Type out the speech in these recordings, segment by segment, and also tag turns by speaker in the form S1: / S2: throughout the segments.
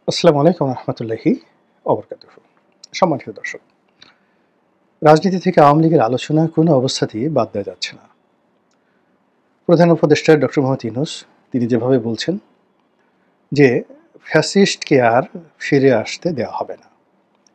S1: আসসালামু আলাইকুম রহমতুল্লাহি অবরকাতুহ। সম্মানিত দর্শক, রাজনীতি থেকে আওয়ামী লীগের আলোচনা কোনো অবস্থাতেই বাদ দেওয়া যাচ্ছে না। প্রধান উপদেষ্টা ডক্টর মোহাম্মদ ইউনূস তিনি যেভাবে বলছেন যে ফ্যাসিস্টকে আর ফিরে আসতে দেওয়া হবে না,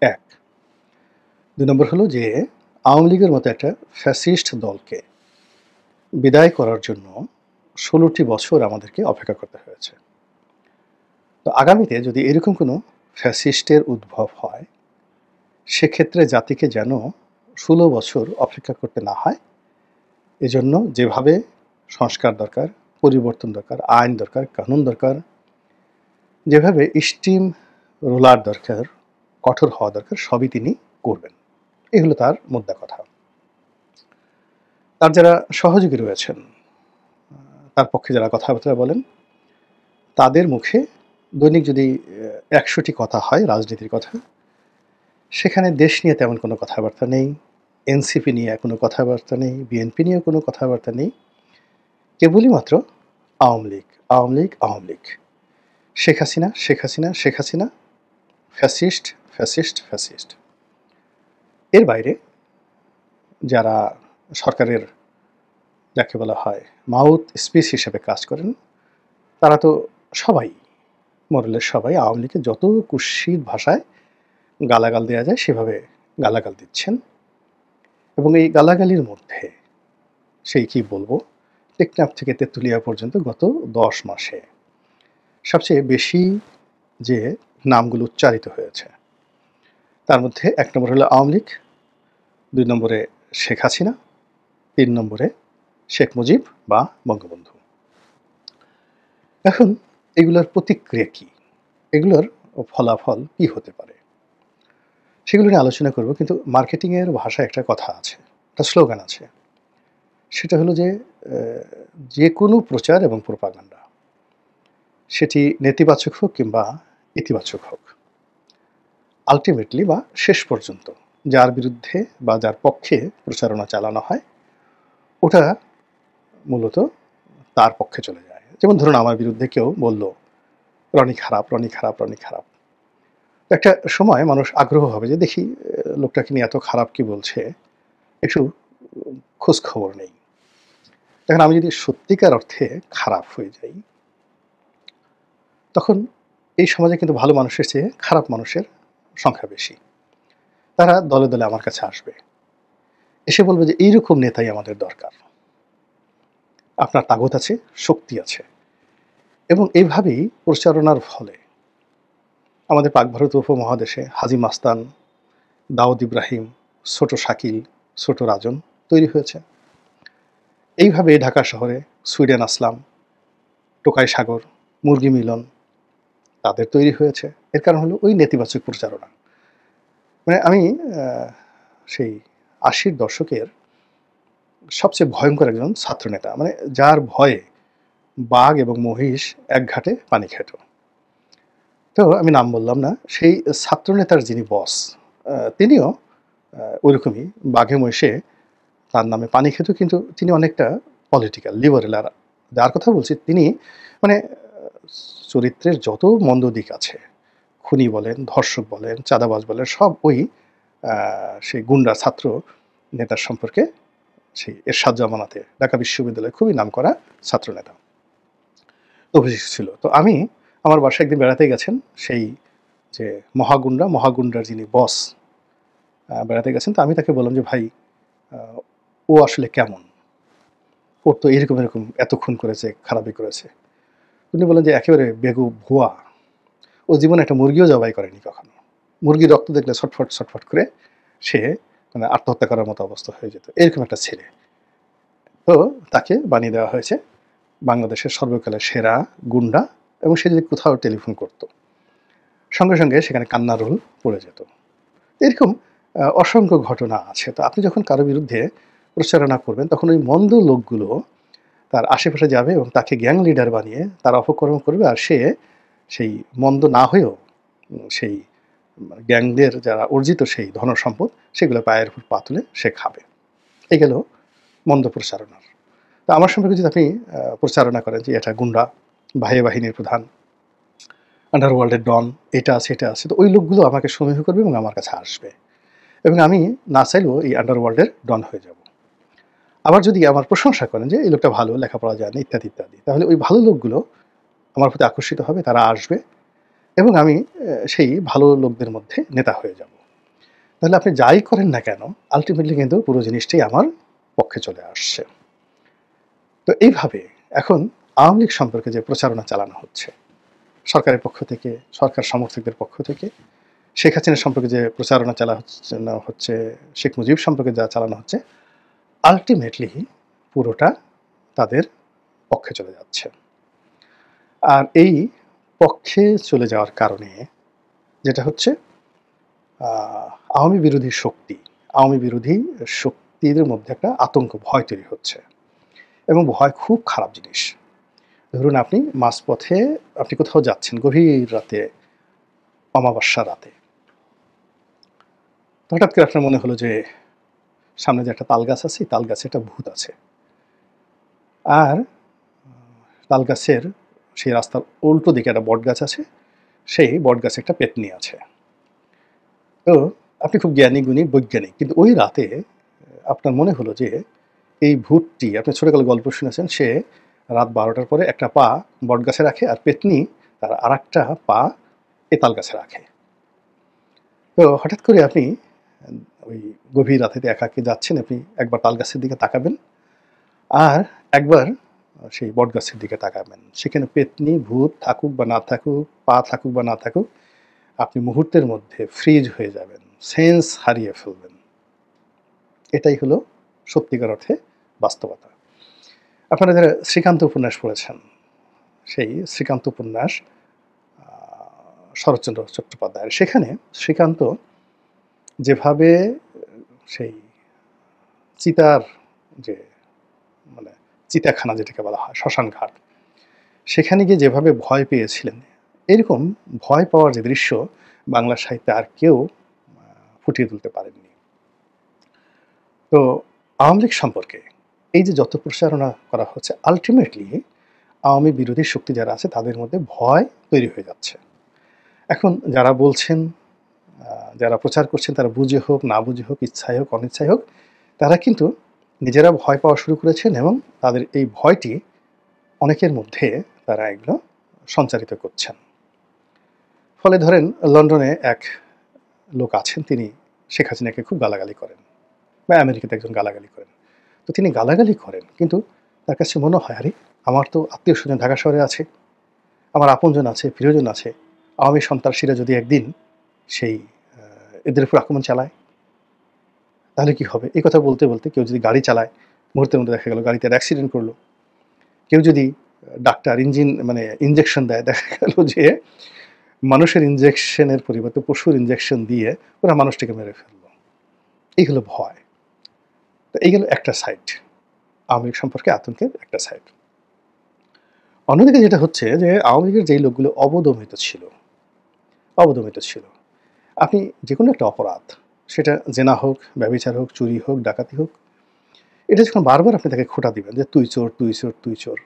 S1: এক। দুই নম্বর হলো যে আওয়ামী লীগের মতো একটা ফ্যাসিস্ট দলকে বিদায় করার জন্য ১৬টি বছর আমাদেরকে অপেক্ষা করতে হয়েছে। তো আগামীতে যদি এরকম কোনো ফ্যাসিস্টের উদ্ভব হয়, সেক্ষেত্রে জাতিকে যেন ১৬ বছর অপেক্ষা করতে না হয়। এজন্য যেভাবে সংস্কার দরকার, পরিবর্তন দরকার, আইন দরকার, কানুন দরকার, যেভাবে স্টিম রোলার দরকার, কঠোর হওয়া দরকার, সবই তিনি করবেন। এই হলো তার মোদ্দা কথা। তার যারা সহযোগী রয়েছেন, তার পক্ষে যারা কথাবার্তা বলেন, তাদের মুখে দৈনিক যদি ১০০টি কথা হয় রাজনীতির কথা, সেখানে দেশ নিয়ে তেমন কোনো কথাবার্তা নেই, এনসিপি নিয়ে কোনো কথাবার্তা নেই, বিএনপি নিয়েও কোনো কথাবার্তা নেই। কেবলই মাত্র Awami League, Awami League, Awami League. Sheikh Hasina, Sheikh Hasina, Sheikh Hasina, fascist, fascist, fascist. এর বাইরে যারা সরকারের যাকে বলা হয় মাউথ স্পিচ হিসেবে কাজ করেন, তারা তো সবাই, মোরালের সবাই আওয়ামী লীগের যত কুৎসিত ভাষায় গালাগাল দেওয়া যায় সেভাবে গালাগাল দিচ্ছেন। এবং এই গালাগালির মধ্যে সেই কি বলবো, টেকনাফ থেকে তেঁতুলিয়া পর্যন্ত গত ১০ মাসে সবচেয়ে বেশি যে নামগুলো উচ্চারিত হয়েছে, তার মধ্যে ১ নম্বর হলো আওয়ামী লীগ, ২ নম্বরে শেখ হাসিনা, ৩ নম্বরে শেখ মুজিব বা বঙ্গবন্ধু। এখন এগুলোর প্রতিক্রিয়া কী, এগুলোর ফলাফল কী হতে পারে, সেগুলো নিয়ে আলোচনা করব। কিন্তু মার্কেটিংয়ের ভাষায় একটা কথা আছে, একটা স্লোগান আছে, সেটা হলো যে যে কোনো প্রচার এবং প্রোপাগান্ডা, সেটি নেতিবাচক হোক কিংবা ইতিবাচক হোক, আলটিমেটলি বা শেষ পর্যন্ত যার বিরুদ্ধে বা যার পক্ষে প্রচারণা চালানো হয়, ওটা মূলত তার পক্ষে চলে যায়। যেমন ধরুন আমার বিরুদ্ধে কেউ বলল রনি খারাপ, রনি খারাপ, রনি খারাপ। একটা সময় মানুষ আগ্রহ হবে যে দেখি লোকটাকে নিয়ে এত খারাপ কি বলছে, একটু খোঁজ খবর নেই। দেখেন, আমি যদি সত্যিকার অর্থে খারাপ হয়ে যাই, তখন এই সমাজে কিন্তু ভালো মানুষের চেয়ে খারাপ মানুষের সংখ্যা বেশি। তারা দলে দলে আমার কাছে আসবে, এসে বলবে যে এইরকম নেতাই আমাদের দরকার, আপনার তাগত আছে, শক্তি আছে। এবং এইভাবেই প্রচারণার ফলে আমাদের পাক ভারত উপমহাদেশে হাজী মাস্তান, দাউদ ইব্রাহিম, ছোট শাকিল, ছোট রাজন তৈরি হয়েছে। এইভাবে ঢাকা শহরে সুইডেন আসলাম, টোকাই সাগর, মুরগি মিলন তাদের তৈরি হয়েছে। এর কারণ হলো ওই নেতিবাচক প্রচারণা। মানে আমি সেই ৮০-র দশকের সবচেয়ে ভয়ঙ্কর একজন ছাত্রনেতা, মানে যার ভয়ে বাঘ এবং মহিষ এক ঘাটে পানি খেত। তো আমি নাম বললাম না, সেই ছাত্রনেতার যিনি বস, তিনিও ওইরকমই বাঘে মহিষে তার নামে পানি খেত, কিন্তু তিনি অনেকটা পলিটিক্যাল লিবারেল। আর যার কথা বলছি তিনি মানে চরিত্রের যত মন্দ দিক আছে, খুনি বলেন, ধর্ষক বলেন, চাঁদাবাজ বলেন, সব ওই সেই গুন্ডা ছাত্র নেতার সম্পর্কে সেই এরশাদ জামানাতে ঢাকা বিশ্ববিদ্যালয়ে খুবই নামকরা ছাত্রনেতা অভিষেক ছিল। তো আমি আমার বাসায় একদিন বেড়াতে গেছেন সেই যে মহাগুন্ডার যিনি বস বেড়াতে গেছেন। তো আমি তাকে বললাম যে ভাই, ও আসলে কেমন, ওর তো এরকম এরকম এত খুন করেছে, খারাপই করেছে। উনি বললেন যে একেবারে বেগু ভুয়া, ও জীবনে একটা মুরগিও জবাই করেনি কখনো। মুরগির রক্ত দেখলে ছটফট ছটফট করে সে মানে আত্মহত্যা করার মতো অবস্থা হয়ে যেত, এরকম একটা ছেলে। তো তাকে বানিয়ে দেওয়া হয়েছে বাংলাদেশের সর্বকালের সেরা গুন্ডা। এবং সে যদি কোথাও টেলিফোন করত, সঙ্গে সঙ্গে সেখানে কান্নার রোল পড়ে যেত। এরকম অসংখ্য ঘটনা আছে। তো আপনি যখন কারো বিরুদ্ধে প্রচারণা করবেন, তখন ওই মন্দ লোকগুলো তার আশেপাশে যাবে এবং তাকে গ্যাং লিডার বানিয়ে তারা অপকর্ম করবে। আর সে সেই মন্দ না হয়েও সেই গ্যাংদের যারা অর্জিত সেই ধনসম্পদ, সেগুলো পায়ের উপর পা তুলে সে খাবে। এই গেল মন্দ প্রচারণার। তো আমার সম্পর্কে যদি আপনি প্রচারণা করেন যে এটা গুন্ডা, বাহিনীর প্রধান, আন্ডারওয়ার্ল্ডের ডন, এটা আছে, এটা আছে। তো ওই লোকগুলো আমাকে সমীহ করবে এবং আমার কাছে আসবে। এবং আমি না চাইলেও এই আন্ডারওয়ার্ল্ডের ডন হয়ে যাব। আবার যদি আমার প্রশংসা করেন যে এই লোকটা ভালো, লেখাপড়া জানে, ইত্যাদি, ইত্যাদি, তাহলে ওই ভালো লোকগুলো আমার প্রতি আকর্ষিত হবে, তারা আসবে এবং আমি সেই ভালো লোকদের মধ্যে নেতা হয়ে যাব। তাহলে আপনি যাই করেন না কেন, আল্টিমেটলি কিন্তু পুরো জিনিসটাই আমার পক্ষে চলে আসছে। তো এইভাবে এখন আওয়ামী লীগ সম্পর্কে যে প্রচারণা চালানো হচ্ছে সরকারের পক্ষ থেকে, সরকার সমর্থকদের পক্ষ থেকে, শেখ হাসিনা সম্পর্কে যে প্রচারণা হচ্ছে, শেখ মুজিব সম্পর্কে যা চালানো হচ্ছে, আলটিমেটলি পুরোটা তাদের পক্ষে চলে যাচ্ছে। আর এই পক্ষে চলে যাওয়ার কারণে যেটা হচ্ছে আওয়ামী বিরোধী শক্তির মধ্যে একটা আতঙ্ক, ভয় তৈরি হচ্ছে। এবং ভয় খুব খারাপ জিনিস। ধরুন আপনি মাঝপথে আপনি কোথাও যাচ্ছেন গভীর রাতে, অমাবস্যা রাতে, হঠাৎ করে আপনার মনে হলো যে সামনে যে একটা তাল গাছ আছে, তাল গাছে একটা ভূত আছে, আর তাল গাছের সেই রাস্তার উল্টো দিকে একটা বট গাছ আছে, সেই বট গাছে একটা পেতনি আছে। তো আপনি খুব জ্ঞানী গুণী বৈজ্ঞানিক, কিন্তু ওই রাতে আপনার মনে হলো যে এই ভূতটি, আপনি ছোটকালে গল্প শুনেছেন, সে রাত 12টার পরে একটা পা বট গাছে রাখে আর পেতনি তার আর একটা পা এ তাল গাছে রাখে। তো হঠাৎ করে আপনি ওই গভীর রাতে একাকে যাচ্ছেন, আপনি একবার তাল গাছের দিকে তাকাবেন আর একবার সেই বট গাছের দিকে তাকাবেন। সেখানে পেতনি ভূত থাকুক বা না থাকুক, পা থাকুক বা না থাকুক, আপনি মুহূর্তের মধ্যে ফ্রিজ হয়ে যাবেন, সেন্স হারিয়ে ফেলবেন। এটাই হলো সত্যিকার অর্থে বাস্তবতা। আপনারা যারা শ্রীকান্ত উপন্যাস পড়েছেন, সেই শ্রীকান্ত উপন্যাস শরৎচন্দ্র চট্টোপাধ্যায়ের, সেখানে শ্রীকান্ত যেভাবে সেই চিতার যে মানে চিতাখানা যেটাকে বলা হয়, শ্মশান ঘাট, সেখানে গিয়ে যেভাবে ভয় পেয়েছিলেন, এরকম ভয় পাওয়ার যে দৃশ্য বাংলা সাহিত্যে আর কেউ ফুটিয়ে তুলতে পারেননি। তো আওয়ামী লীগ সম্পর্কে এই যে যত প্রচারণা করা হচ্ছে, আলটিমেটলি আওয়ামী বিরোধী শক্তি যারা আছে তাদের মধ্যে ভয় তৈরি হয়ে যাচ্ছে। এখন যারা বলছেন, যারা প্রচার করছেন, তারা বুঝে হোক না বুঝে হোক, ইচ্ছায় হোক অনিচ্ছায় হোক, তারা কিন্তু নিজেরা ভয় পাওয়া শুরু করেছেন এবং তাদের এই ভয়টি অনেকের মধ্যে তারা এগুলো সঞ্চারিত করছেন। ফলে ধরেন লন্ডনে এক লোক আছেন, তিনি শেখ হাসিনাকে খুব গালাগালি করেন, বা আমেরিকাতে একজন গালাগালি করেন। তো তিনি গালাগালি করেন, কিন্তু তার কাছে মনে হয় আরে আমার তো আত্মীয় স্বজন ঢাকা শহরে আছে, আমার আপনজন আছে, প্রিয়জন আছে, আওয়ামী সন্ত্রাসীরা যদি একদিন সেই এদের উপর আক্রমণ চালায় তাহলে কি হবে? এই কথা বলতে বলতে কেউ যদি গাড়ি চালায়, মুহূর্তের মধ্যে দেখা গেল গাড়িতে অ্যাক্সিডেন্ট করলো। কেউ যদি ডাক্তার ইঞ্জেকশন দেয়, দেখা গেল যে মানুষের ইঞ্জেকশনের পরিবর্তে পশুর ইঞ্জেকশন দিয়ে ওরা মানুষটিকে মেরে ফেললো। এই হলো ভয়। তো এই গেল একটা সাইড, আওয়ামী লীগ সম্পর্কে আতঙ্কের একটা সাইড। অন্যদিকে যেটা হচ্ছে যে আওয়ামী লীগের যেই লোকগুলো অবদমিত ছিল, আপনি যে কোনো একটা অপরাধ, সেটা জেনা হোক, ব্যভিচার হোক, চুরি হোক, ডাকাতি হোক, এটা যখন বারবার আপনি তাকে খোঁটা দিবেন যে তুই চোর, তুই চোর, তুই চোর,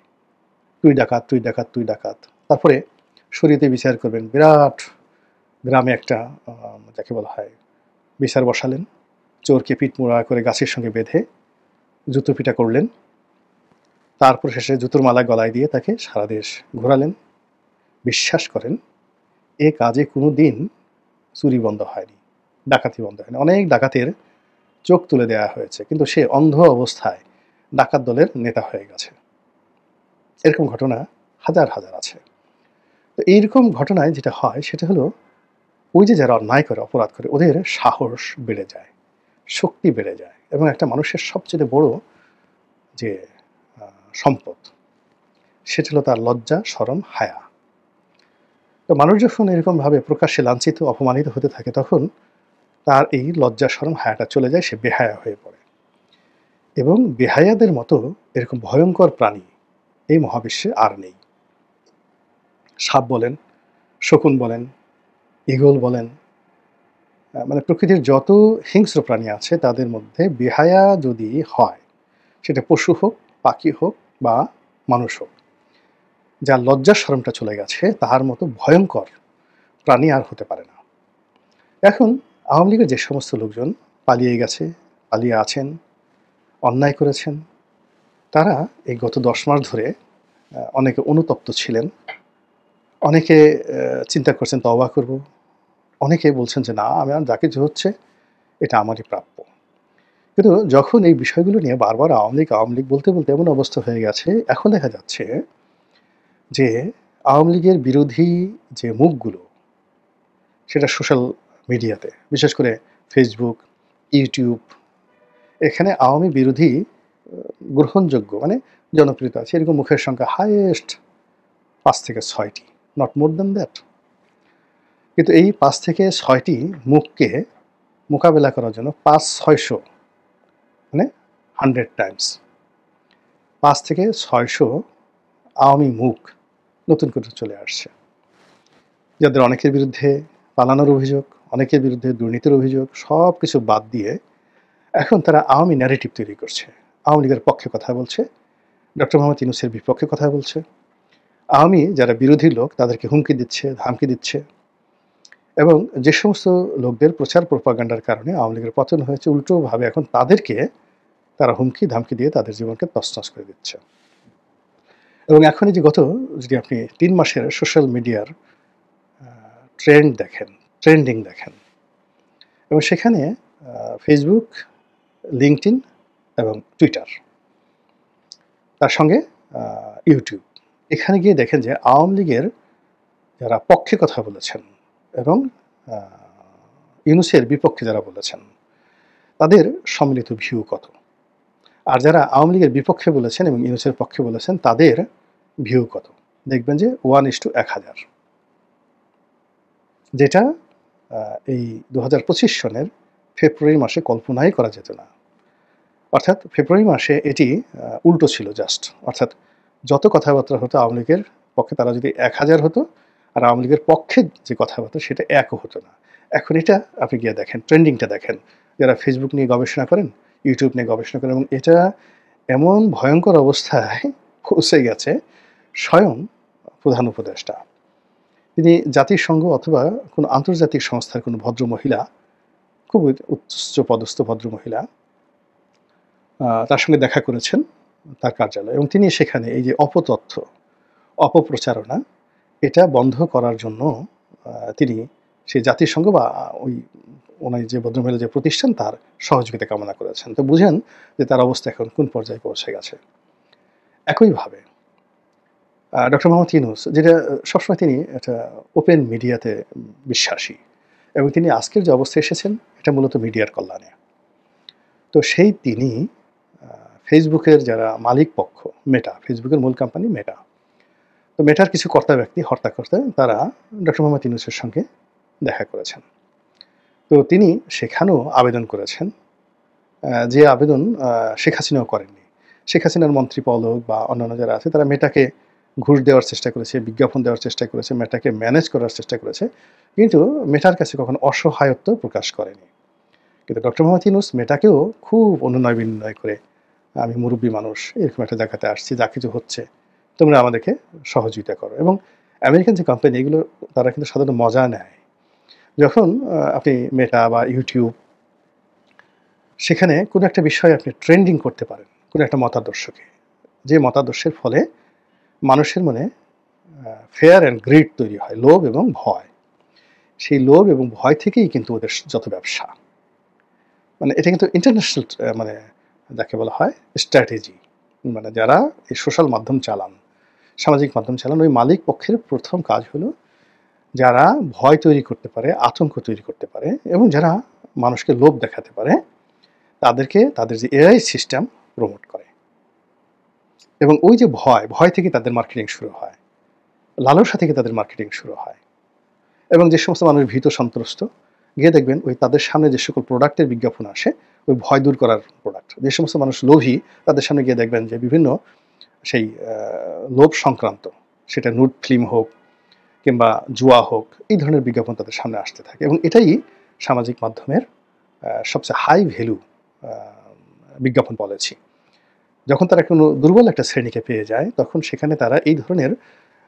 S1: তুই ডাকাত, তুই ডাকাত, তুই ডাকাত, তারপরে শরীয়তে বিচার করবেন, বিরাট গ্রামে একটা যাকে বলা হয় বিচার বসালেন, চোরকে পিঠমোড়া করে গাছের সঙ্গে বেঁধে জুতো পিটা করলেন, তারপর শেষে জুতোর মালা গলায় দিয়ে তাকে সারা দেশ ঘোরালেন। বিশ্বাস করেন এ কাজে কোনো দিন চুরি বন্ধ হয়নি, ডাকাতি বন্ধ হয়নি। অনেক ডাকাতের চোখ তুলে দেওয়া হয়েছে, কিন্তু সে অন্ধ অবস্থায় ডাকাত দলের নেতা হয়ে গেছে। এরকম ঘটনা হাজার হাজার আছে। তো এইরকম ঘটনায় যেটা হয় সেটা হলো ওই যে যারা অন্যায় করে, অপরাধ করে, ওদের সাহস বেড়ে যায়, শক্তি বেড়ে যায়, এবং একটা মানুষের সবচেয়ে বড় যে সম্পদ সেটা হলো তার লজ্জা, শরম, হায়া। তো মানুষ যখন এরকমভাবে প্রকাশ্যে লাঞ্ছিত, অপমানিত হতে থাকে, তখন তার এই লজ্জা, শরম, হায়াটা চলে যায়, সে বেহায়া হয়ে পড়ে। এবং বেহায়াদের মতো এরকম ভয়ঙ্কর প্রাণী এই মহাবিশ্বে আর নেই। সাপ বলেন, শকুন বলেন, ঈগল বলেন, প্রকৃতির যত হিংস্র প্রাণী আছে তাদের মধ্যে বেহায়া যদি হয়, সেটা পশু হোক, পাখি হোক বা মানুষ হোক, যার লজ্জা শরমটা চলে গেছে, তার মতো ভয়ঙ্কর প্রাণী আর হতে পারে না। এখন আওয়ামী লীগের যে সমস্ত লোকজন পালিয়ে গেছে, পালিয়ে আছেন, অন্যায় করেছেন, তারা এই গত ১০ মাস ধরে অনেকে অনুতপ্ত ছিলেন। অনেকে চিন্তা করছেন তওবা করব। অনেকে বলছেন যে, "না, আমি আর যা কিছু হচ্ছে এটা আমারই প্রাপ্য।" কিন্তু যখন এই বিষয়গুলো নিয়ে বারবার আওয়ামী লীগ বলতে, বলতে এমন অবস্থা হয়ে গেছে, এখন দেখা যাচ্ছে যে আওয়ামী লীগের বিরোধী যে মুখগুলো, সেটা সোশ্যাল মিডিয়াতে, বিশেষ করে Facebook, YouTube, এখানে আওয়ামী বিরোধী গ্রহণযোগ্য মানে জনপ্রিয়তা আছে এরকম মুখের সংখ্যা হাইয়েস্ট ৫ থেকে ৬ টি, নট মোর দ্যান দ্যাট। কিন্তু এই ৫ থেকে ৬ টি মুখকে মোকাবেলা করার জন্য ৫-৬০০ মানে 100 টাইমস ৫ থেকে ৬০০ আওয়ামী মুখ নতুন করে চলে আসছে, যাদের অনেকের বিরুদ্ধে পালানোর অভিযোগ, অনেকের বিরুদ্ধে দুর্নীতির অভিযোগ, সব কিছু বাদ দিয়ে এখন তারা আওয়ামী ন্যারেটিভ তৈরি করছে। আওয়ামী লীগের পক্ষে কথা বলছে, ডক্টর মোহাম্মদ ইউনূসের বিপক্ষে কথা বলছে, আওয়ামী যারা বিরোধী লোক তাদেরকে হুমকি দিচ্ছে, ধামকি দিচ্ছে, এবং যে সমস্ত লোকদের প্রচার প্রোপাগান্ডার কারণে আওয়ামী লীগের পতন হয়েছে, উল্টোভাবে এখন তাদেরকে তারা হুমকি ধামকি দিয়ে তাদের জীবনকে তছনছ করে দিচ্ছে। এবং এখন এই যে যদি আপনি ৩ মাসের সোশ্যাল মিডিয়ার ট্রেন্ডিং দেখেন, এবং সেখানে Facebook, LinkedIn এবং Twitter, তার সঙ্গে YouTube, এখানে গিয়ে দেখেন যে আওয়ামী লীগের যারা পক্ষে কথা বলেছেন এবং ইউনূসের বিপক্ষে যারা বলেছেন তাদের সম্মিলিত ভিউ কত, আর যারা আওয়ামী লীগের বিপক্ষে বলেছেন এবং ইউনূসের পক্ষে বলেছেন তাদের ভিউ কত, দেখবেন যে 1:1000, যেটা এই 2025 সনের ফেব্রুয়ারি মাসে কল্পনাই করা যেত না। অর্থাৎ ফেব্রুয়ারি মাসে এটি উল্টো ছিল জাস্ট, অর্থাৎ যত কথাবার্তা হতো আওয়ামী লীগের পক্ষে তারা যদি 1000 হতো, আর আওয়ামী লীগের পক্ষে যে কথাবার্তা সেটা 1ও হতো না। এখন এটা আপনি গিয়ে দেখেন, ট্রেন্ডিংটা দেখেন, যারা Facebook নিয়ে গবেষণা করেন, YouTube নিয়ে গবেষণা করেন, এবং এটা এমন ভয়ঙ্কর অবস্থায় পৌঁছে গেছে, স্বয়ং প্রধান উপদেষ্টা, তিনি জাতিসংঘ অথবা কোনো আন্তর্জাতিক সংস্থার কোনো ভদ্রমহিলা, খুবই উচ্চপদস্থ ভদ্রমহিলা, তার সঙ্গে দেখা করেছেন তার কার্যালয়ে, এবং তিনি সেখানে এই যে অপতথ্য, অপপ্রচারণা, এটা বন্ধ করার জন্য তিনি সেই জাতিসংঘ বা ওই ওনার যে ভদ্রমহিলা যে প্রতিষ্ঠান তার সহযোগিতা কামনা করেছেন। তো বুঝেন যে তার অবস্থা এখন কোন পর্যায়ে পৌঁছে গেছে। একইভাবে ডক্টর মোহাম্মদ ইউনূস, যেটা সবসময় তিনি একটা ওপেন মিডিয়াতে বিশ্বাসী, এবং তিনি আজকের যে অবস্থায় এসেছেন এটা মূলত মিডিয়ার কল্যাণে। তো তিনি ফেসবুকের যারা মালিক পক্ষ, মেটা, ফেসবুকের মূল কোম্পানি মেটা, তো মেটার কিছু কর্তা ব্যক্তি, হর্তাকর্তা, তারা ডক্টর মোহাম্মদ ইউনূসের সঙ্গে দেখা করেছেন। তো তিনি সেখানেও আবেদন করেছেন, যে আবেদন শেখ হাসিনাও করেননি। শেখ হাসিনার মন্ত্রী পলক বা অন্যান্য যারা আছে তারা মেটাকে ঘুষ দেওয়ার চেষ্টা করেছে, বিজ্ঞাপন দেওয়ার চেষ্টা করেছে, মেটাকে ম্যানেজ করার চেষ্টা করেছে, কিন্তু মেটার কাছে কখনো অসহায়ত্ব প্রকাশ করেনি। কিন্তু ডক্টর মোহাম্মদ ইউনূস মেটাকেও খুব অনুনয় বিনয় করে, আমি মুরব্বী মানুষ, এরকম একটা জায়গাতে আসছি, যা কিছু হচ্ছে তোমরা আমাদেরকে সহযোগিতা করো। এবং আমেরিকান যে কোম্পানি, এগুলো তারা কিন্তু সাধারণত মজা নেয় যখন আপনি মেটা বা ইউটিউব, সেখানে কোনো একটা বিষয় আপনি ট্রেন্ডিং করতে পারেন, কোনো একটা মতাদর্শকে, যে মতাদর্শের ফলে মানুষের মনে ফেয়ার অ্যান্ড গ্রিড তৈরি হয়, লোভ এবং ভয়। সেই লোভ এবং ভয় থেকেই কিন্তু ওদের যত ব্যবসা, মানে এটা কিন্তু ইন্টারন্যাশনাল, মানে যাকে বলা হয় স্ট্র্যাটেজি, মানে যারা এই সোশ্যাল মাধ্যম চালান, সামাজিক মাধ্যম চালান, ওই মালিক পক্ষের প্রথম কাজ হলো যারা ভয় তৈরি করতে পারে, আতঙ্ক তৈরি করতে পারে, এবং যারা মানুষকে লোভ দেখাতে পারে, তাদেরকে তাদের যে এআই সিস্টেম প্রমোট করে। এবং ওই যে ভয় থেকে তাদের মার্কেটিং শুরু হয়, লালসা থেকে তাদের মার্কেটিং শুরু হয়, এবং যে সমস্ত মানুষ ভীত সন্ত্রস্ত, গিয়ে দেখবেন ওই তাদের সামনে যে সকল প্রোডাক্টের বিজ্ঞাপন আসে, ওই ভয় দূর করার প্রোডাক্ট। যে সমস্ত মানুষ লোভী, তাদের সামনে গিয়ে দেখবেন যে বিভিন্ন সেই লোভ সংক্রান্ত, সেটা নুড ফিল্ম হোক কিংবা জুয়া হোক, এই ধরনের বিজ্ঞাপন তাদের সামনে আসতে থাকে। এবং এটাই সামাজিক মাধ্যমের সবচেয়ে হাই ভ্যালু বিজ্ঞাপন পলিসি। যখন তারা কোনো দুর্বল একটা শ্রেণীকে পেয়ে যায়, তখন সেখানে তারা এই ধরনের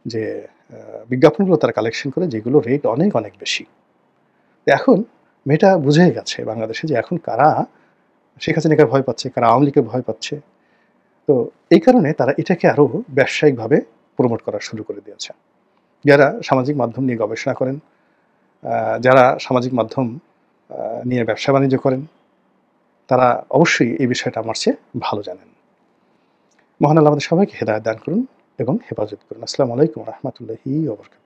S1: যে বিজ্ঞাপনগুলো তারা কালেকশন করে যেগুলো রেট অনেক, অনেক বেশি। তো এখন মেয়েটা বুঝে গেছে বাংলাদেশে যে এখন কারা শেখ হাসিনাকে ভয় পাচ্ছে, কারা আওয়ামী লীগকে ভয় পাচ্ছে। তো এই কারণে তারা এটাকে আরো ব্যবসায়িকভাবে প্রমোট করা শুরু করে দিয়েছে। যারা সামাজিক মাধ্যম নিয়ে গবেষণা করেন, যারা সামাজিক মাধ্যম নিয়ে ব্যবসা-বাণিজ্য করেন, তারা অবশ্যই এই বিষয়টা আমার চেয়ে ভালো জানেন। মহান আল্লাহ আমাদের সবাইকে হেদায়েত দান করুন এবং হেফাজত করুন। আসসালামু আলাইকুম ওয়া রাহমাতুল্লাহি ওয়া বারাকাতুহু।